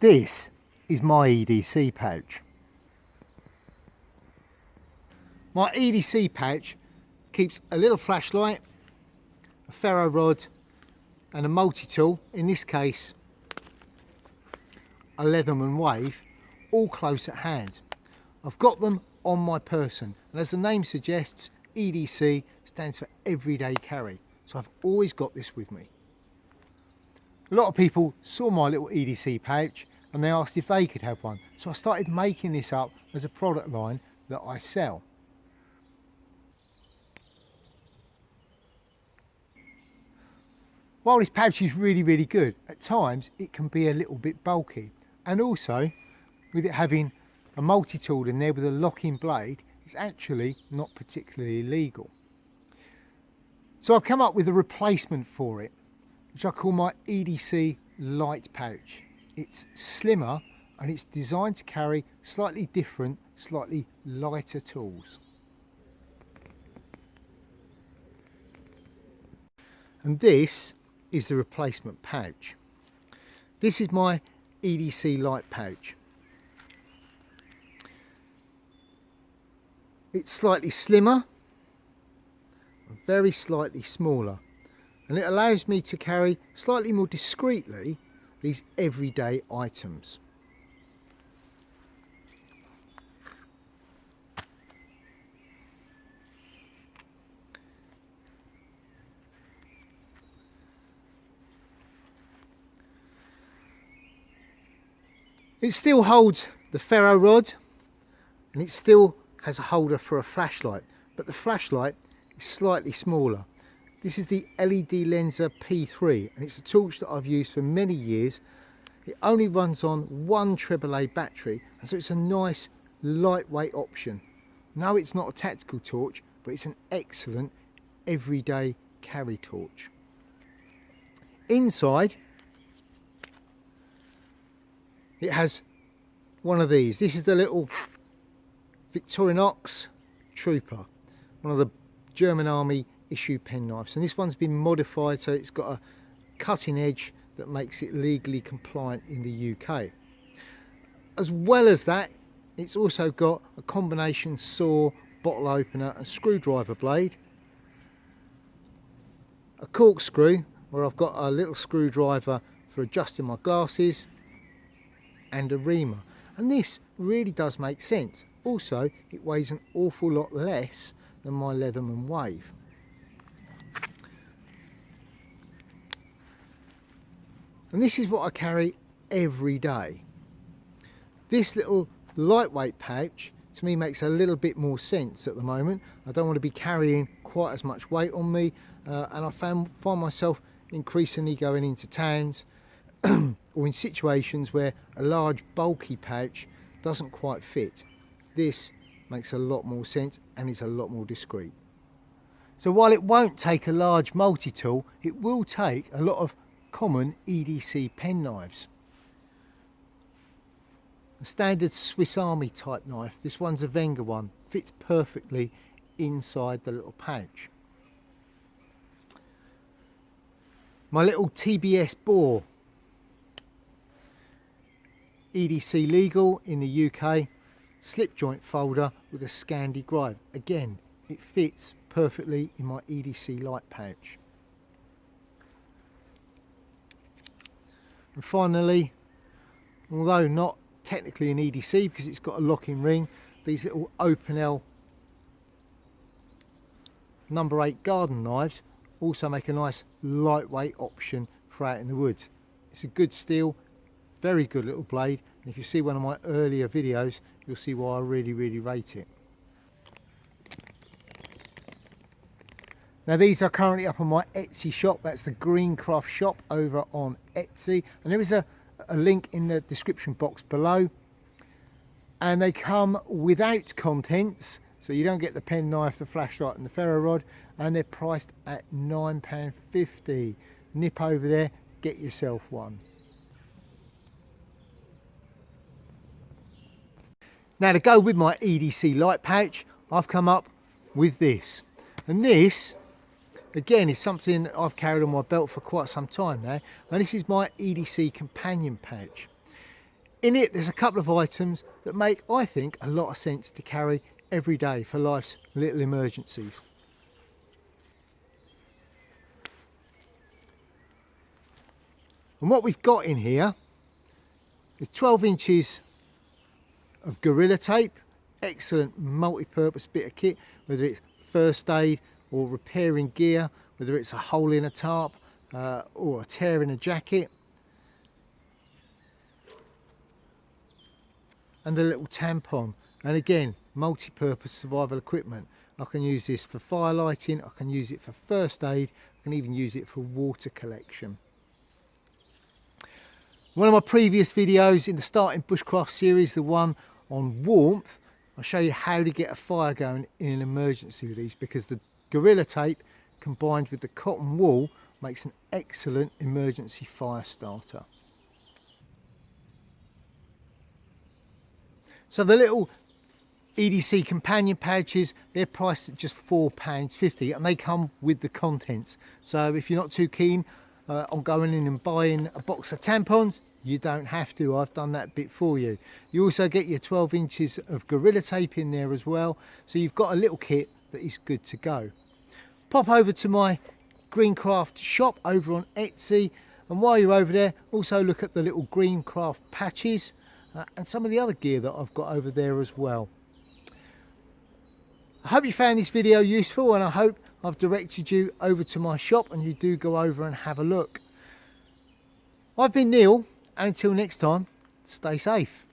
This is my EDC pouch. My EDC pouch keeps a little flashlight, a ferro rod and a multi-tool, in this case a Leatherman Wave, all close at hand. I've got them on my person, and as the name suggests, EDC stands for everyday carry, so I've always got this with me. A lot of people saw my little EDC pouch and they asked if they could have one, so I started making this up as a product line that I sell. While this pouch is really good, at times it can be a little bit bulky, and also with it having a multi-tool in there with a locking blade, it's actually not particularly legal. So I've come up with a replacement for it, which I call my EDC Light Pouch. It's slimmer and it's designed to carry slightly different, slightly lighter tools. And this is the replacement pouch. This is my EDC Light Pouch. It's slightly slimmer, very slightly smaller, and it allows me to carry slightly more discreetly these everyday items. It still holds the ferro rod and it still has a holder for a flashlight, but the flashlight is slightly smaller. This is the LED Lenser P3 and it's a torch that I've used for many years. It only runs on one AAA battery, and so it's a nice lightweight option. No, it's not a tactical torch, but it's an excellent everyday carry torch. Inside it has one of these. This is the little Victorinox Trooper, one of the German Army issue penknives, and this one's been modified so it's got a cutting edge that makes it legally compliant in the UK. As well as that, it's also got a combination saw, bottle opener and screwdriver blade, a corkscrew where I've got a little screwdriver for adjusting my glasses, and a reamer. And this really does make sense. Also, it weighs an awful lot less than my Leatherman Wave. And this is what I carry every day. This little lightweight pouch to me makes a little bit more sense at the moment. I don't want to be carrying quite as much weight on me, and I find myself increasingly going into towns or in situations where a large bulky pouch doesn't quite fit. This makes a lot more sense and is a lot more discreet. So while it won't take a large multi-tool, it will take a lot of common EDC pen knives. A standard Swiss Army type knife, this one's a Wenger one, fits perfectly inside the little pouch. My little TBS bore, EDC legal in the UK, slip joint folder with a Scandi gripe. Again, it fits perfectly in my EDC Light Pouch. And finally, although not technically an EDC because it's got a locking ring, these little Opinel number 8 garden knives also make a nice lightweight option for out in the woods. It's a good steel, very good little blade, and if you see one of my earlier videos you'll see why I really rate it. Now these are currently up on my Etsy shop. That's the Greencraft shop over on Etsy, and there is a link in the description box below, and they come without contents, so you don't get the pen knife, the flashlight and the ferro rod, and they're priced at £9.50. Nip over there, get yourself one. Now to go with my EDC Light Pouch, I've come up with this, and this again is something that I've carried on my belt for quite some time now, and this is my EDC companion pouch. In it there's a couple of items that make, I think, a lot of sense to carry every day for life's little emergencies. And what we've got in here is 12 inches of Gorilla Tape, excellent multi-purpose bit of kit, whether it's first aid or repairing gear, whether it's a hole in a tarp or a tear in a jacket. And a little tampon, and again, multi-purpose survival equipment. I can use this for fire lighting, I can use it for first aid, I can even use it for water collection. One of my previous videos in the Starting Bushcraft series, the one on warmth, I'll show you how to get a fire going in an emergency with these, because the Gorilla Tape combined with the cotton wool makes an excellent emergency fire starter. So the little EDC companion pouches, they're priced at just £4.50 and they come with the contents. So if you're not too keen on going in and buying a box of tampons, you don't have to. I've done that bit for you. You also get your 12 inches of Gorilla Tape in there as well. So you've got a little kit that is good to go. Pop over to my Greencraft shop over on Etsy. And while you're over there, also look at the little Greencraft patches and some of the other gear that I've got over there as well. I hope you found this video useful, and I hope I've directed you over to my shop and you do go over and have a look. I've been Neil, and until next time, stay safe.